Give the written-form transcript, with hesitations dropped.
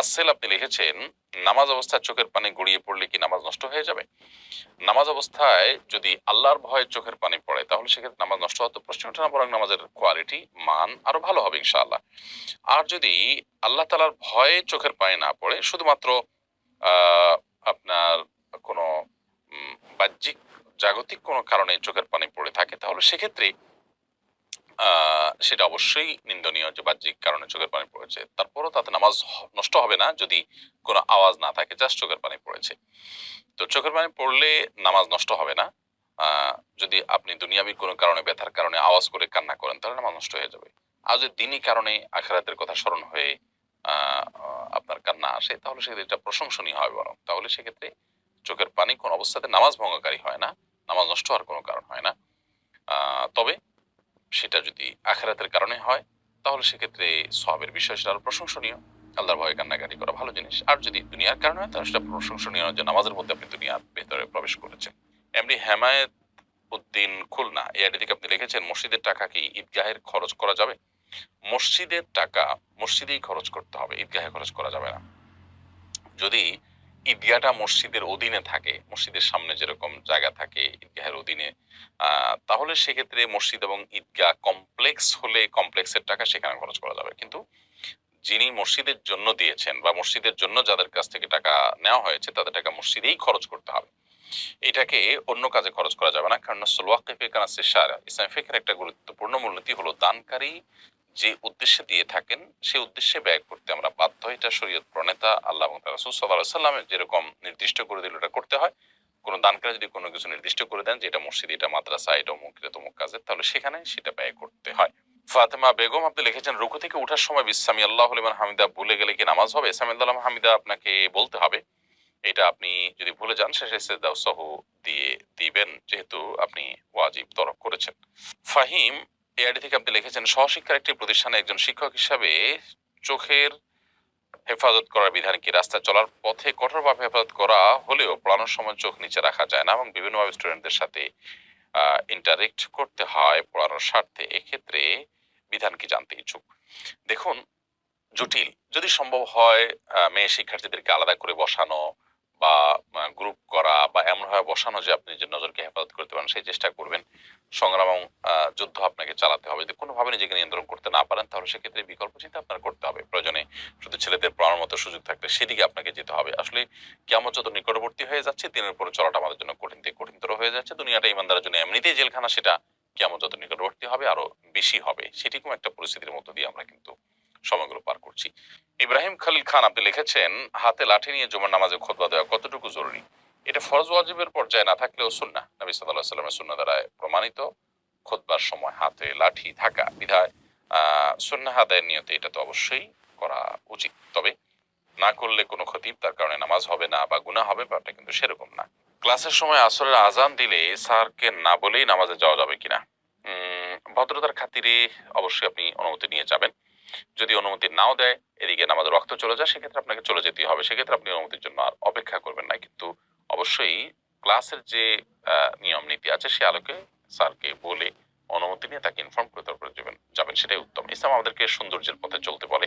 রাসেল আপনি লিখেছেন, নামাজ অবস্থায় চোখের পানি গড়িয়ে পড়লে কি নামাজ নষ্ট হয়ে যাবে? নামাজ অবস্থায় যদি আল্লাহর ভয়ে চোখের পানি পড়ে তাহলে সেক্ষেত্রে নামাজ নষ্ট হওয়ার তো প্রশ্ন ওঠে না, বরং নামাজের কোয়ালিটি মান আরো ভালো হবে ইনশাআল্লাহ। আর যদি আল্লাহ তাআলার ভয়ে চোখের পানি না পড়ে শুধুমাত্র আহ আপনার কোনো বাহ্যিক জাগতিক কোনো কারণে চোখের পানি পড়ে থাকে তাহলে সেক্ষেত্রে সেটা অবশ্যই নিন্দনীয় যে বাহ্যিক কারণে চোখের পানি পড়েছে। তারপরও তাতে নামাজ নষ্ট হবে না যদি কোনো আওয়াজ না থাকে, জাস্ট চোখের পানি পড়েছে। তো চোখের পানি পড়লে নামাজ নষ্ট হবে না। যদি আপনি দুনিয়াবি কোনো কারণে, ব্যথার কারণে আওয়াজ করে কান্না করেন তাহলে নামাজ নষ্ট হয়ে যাবে। আর যদি দিনই কারণে আখিরাতের কথা স্মরণ হয়ে আহ আপনার কান্না আসে তাহলে সেক্ষেত্রে এটা প্রশংসনীয় হয় বরং। তাহলে সেক্ষেত্রে চোখের পানি কোন অবস্থাতে নামাজ ভঙ্গকারী হয় না, নামাজ নষ্ট হওয়ার কোনো কারণ হয় না। তবে সেটা যদি আখিরাতের কারণে হয় তাহলে সেক্ষেত্রে সওয়াবের বিষয় সেটা আরো প্রশংসনীয়। আল্লাহর ভয়ে কান্নাকাটি করা ভালো জিনিস। আর যদি দুনিয়ার কারণে হয় তাহলে সেটা প্রশংসনীয় যে নামাজের মধ্যে আপনি দুনিয়ার ভেতরে প্রবেশ করেছেন। এমনি হেমায়েত উদ্দিন খুলনা এই আইডি থেকে আপনি লিখেছেন, মসজিদের টাকা কি ঈদগাহের খরচ করা যাবে? মসজিদের টাকা মসজিদেই খরচ করতে হবে, ঈদগাহে খরচ করা যাবে না। যদি ঈদগাহটা মসজিদের অধীনে থাকে, মসজিদের সামনে যেরকম জায়গা থাকে ঈদগাহের অধীনে, তাহলে সেক্ষেত্রে মসজিদ এবং ঈদগাহ কমপ্লেক্স হলে কমপ্লেক্সের টাকা সেখানে খরচ করা যাবে। কিন্তু যিনি মসজিদের জন্য দিয়েছেন বা মসজিদের জন্য যাদের কাছ থেকে টাকা নেওয়া হয়েছে তাদের টাকা মসজিদেই খরচ করতে হবে, এটাকে অন্য কাজে খরচ করা যাবে না। কারণ ইসলাম ফিকহের একটা গুরুত্বপূর্ণ মূলনীতি হলো দানকারী যে উদ্দেশ্যে দিয়ে থাকেন সে উদ্দেশ্যে ব্যয় করতে আমরা বাধ্য। এটা শরীয়ত প্রণেতা আল্লাহ এবং তার রাসূল সাল্লাল্লাহু আলাইহি ওয়াসাল্লাম যেরকম নির্দিষ্ট করে দিল এটা করতে হয়। কোনো দানকারী যদি কোনো কিছু নির্দিষ্ট করে দেন যে এটা মসজিদ, এটা মাদ্রাসা, এটা অমুক, এটা তমুক কাজে, তাহলে সেখানে সেটা ব্যয় করতে হয়। ফাতেমা বেগম আপনি লিখেছেন, রুকু থেকে ওঠার সময় বিসমি আল্লাহু লিমান হামিদা ভুলে গেলে কি নামাজ হবে? সামি আল্লাহু লিমান হামিদা আপনাকে বলতে হবে। এটা আপনি যদি ভুলে যান শেষে সেজদাও সহ দিয়ে দিবেন, যেহেতু আপনি ওয়াজিব তরক করেছেন। ফাহিম এআইডি থেকে আপনি লিখেছেন, সহশিক্ষার একটি প্রতিষ্ঠানে একজন শিক্ষক হিসাবে চোখের হেফাজত করার বিধান কি? রাস্তায় চলার পথে কঠোরভাবে হেফাজত করা হলেও পড়ানোর সময় চোখ নিচে রাখা যায় না এবং বিভিন্নভাবে স্টুডেন্টদের সাথে ইন্টারেক্ট করতে হয় পড়ানোর স্বার্থে, এক্ষেত্রে বিধান কি জানতে ইচ্ছুক। দেখুন, জটিল যদি সম্ভব হয় মেয়ে শিক্ষার্থীদেরকে আলাদা করে বসানো বা গ্রুপ করা বা এমনভাবে বসানো যে আপনি যে নজরকে হেফাজত করতে পারেন সেই চেষ্টা করবেন। সংগ্রাম এবং যুদ্ধ আপনাকে চালাতে হবে। যদি কোনোভাবে নিজেকে নিয়ন্ত্রণ করতে না পারেন তাহলে সেক্ষেত্রে বিকল্প চিন্তা আপনার করতে হবে। প্রয়োজনে শুধু ছেলেদের পড়ানোর মতো সুযোগ থাকলে সেদিকে আপনাকে যেতে হবে। আসলে কিয়ামত যত নিকটবর্তী হয়ে যাচ্ছে দিনের পরে চলাটা আমাদের জন্য কঠিন থেকে কঠিনতর হয়ে যাচ্ছে। দুনিয়াটা ইমানদারের জন্য এমনিতেই জেলখানা, সেটা কিয়ামত যত নিকটবর্তী হবে আরো বেশি হবে। সেরকম একটা পরিস্থিতির মধ্য দিয়ে আমরা কিন্তু সময়গুলো পার করছি। ইব্রাহিম খালিল খান আপনি লিখেছেন, হাতে লাঠি নিয়ে জুমার নামাজে খুতবা দেওয়া কতটুকু জরুরি? এটা ফরজ ওয়াজিবের পর্যায়ে না থাকলেও সুন্নাহ, নবী সাল্লাল্লাহু আলাইহি ওয়াসাল্লামের সুন্নাহ দ্বারা প্রমাণিত খুতবার সময় হাতে লাঠি থাকা বিধায় সুন্নাহ আদায়ের নিয়তে এটা তো অবশ্যই করা উচিত। তবে না করলে কোনো খতিব তার কারণে নামাজ হবে না বা গুনাহ হবে ব্যাপারটা কিন্তু সেরকম না। ক্লাসের সময় আসরের আজান দিলে স্যারকে না বলেই নামাজে যাওয়া যাবে কিনা? ভদ্রতার খাতিরে অবশ্যই আপনি অনুমতি নিয়ে যাবেন। যদি অনুমতি নাও দেয়, এদিকে নামাজের রক্ত চলে যায়, সেক্ষেত্রে আপনাকে চলে যেতেই হবে। সেক্ষেত্রে আপনি অনুমতির জন্য আর অপেক্ষা করবেন না। কিন্তু অবশ্যই ক্লাসের যে নিয়ম নীতি আছে সে আলোকে স্যারকে বলে অনুমতি নিয়ে তাকে ইনফর্ম করে তারপরে যাবেন, সেটাই উত্তম। ইসলাম আমাদেরকে সৌন্দর্যের পথে চলতে বলে।